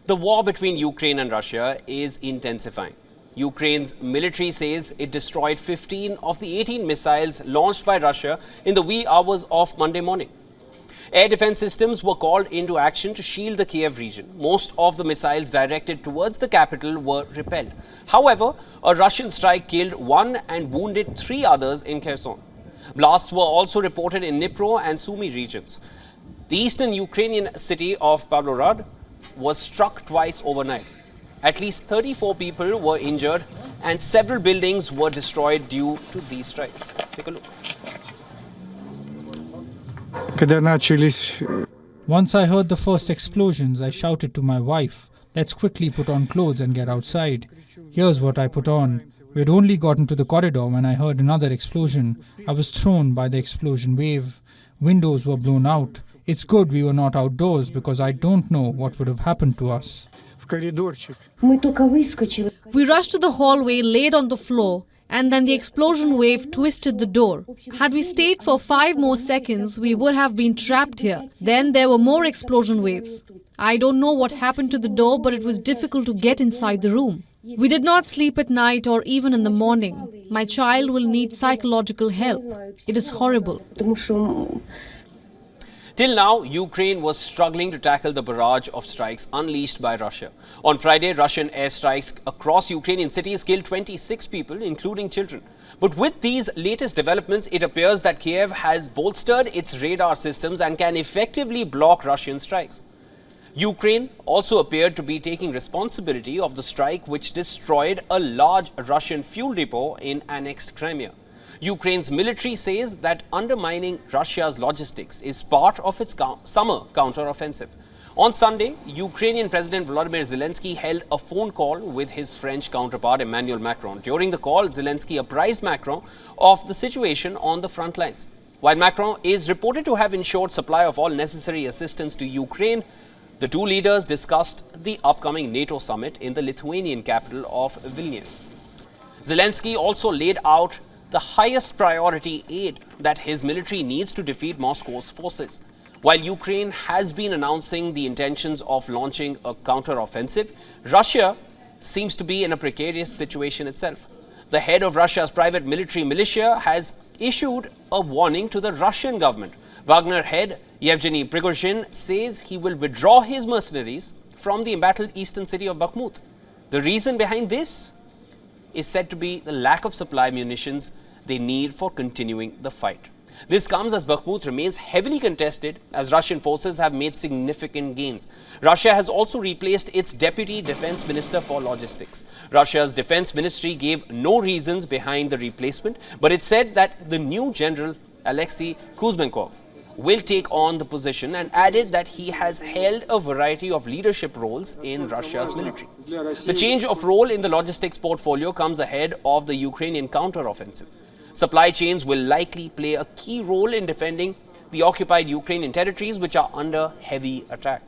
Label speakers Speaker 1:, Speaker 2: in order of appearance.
Speaker 1: The war between Ukraine and Russia is intensifying. Ukraine's military says it destroyed 15 of the 18 missiles launched by Russia in the wee hours of Monday morning. Air defense systems were called into action to shield the Kiev region. Most of the missiles directed towards the capital were repelled. However, a Russian strike killed one and wounded three others in Kherson. Blasts were also reported in Dnipro and Sumy regions. The eastern Ukrainian city of Pavlograd was struck twice overnight. At least 34 people were injured and several buildings were destroyed due to these strikes. Take a look.
Speaker 2: Once I heard the first explosions, I shouted to my wife, "Let's quickly put on clothes and get outside." Here's what I put on. We had only gotten to the corridor when I heard another explosion. I was thrown by the explosion wave. Windows were blown out. It's good we were not outdoors because I don't know what would have happened to us.
Speaker 3: We rushed to the hallway, laid on the floor, and then the explosion wave twisted the door. Had we stayed for 5 more seconds, we would have been trapped here. Then there were more explosion waves. I don't know what happened to the door, but it was difficult to get inside the room. We did not sleep at night or even in the morning. My child will need psychological help. It is horrible.
Speaker 1: Till now, Ukraine was struggling to tackle the barrage of strikes unleashed by Russia. On Friday, Russian airstrikes across Ukrainian cities killed 26 people, including children. But with these latest developments, it appears that Kiev has bolstered its radar systems and can effectively block Russian strikes. Ukraine also appeared to be taking responsibility of the strike which destroyed a large Russian fuel depot in annexed Crimea. Ukraine's military says that undermining Russia's logistics is part of its summer counter-offensive. On Sunday, Ukrainian President Volodymyr Zelensky held a phone call with his French counterpart Emmanuel Macron. During the call, Zelensky apprised Macron of the situation on the front lines. While Macron is reported to have ensured supply of all necessary assistance to Ukraine, the two leaders discussed the upcoming NATO summit in the Lithuanian capital of Vilnius. Zelensky also laid out the highest priority aid that his military needs to defeat Moscow's forces. While Ukraine has been announcing the intentions of launching a counter-offensive, Russia seems to be in a precarious situation itself. The head of Russia's private military militia has issued a warning to the Russian government. Wagner head Yevgeny Prigozhin says he will withdraw his mercenaries from the embattled eastern city of Bakhmut. The reason behind this is said to be the lack of supply munitions they need for continuing the fight. This comes as Bakhmut remains heavily contested as Russian forces have made significant gains. Russia has also replaced its deputy defense minister for logistics. Russia's defense ministry gave no reasons behind the replacement, but it said that the new general, Alexei Kuzmenkov, will take on the position and added that he has held a variety of leadership roles in Russia's military. The change of role in the logistics portfolio comes ahead of the Ukrainian counter-offensive. Supply chains will likely play a key role in defending the occupied Ukrainian territories which are under heavy attack.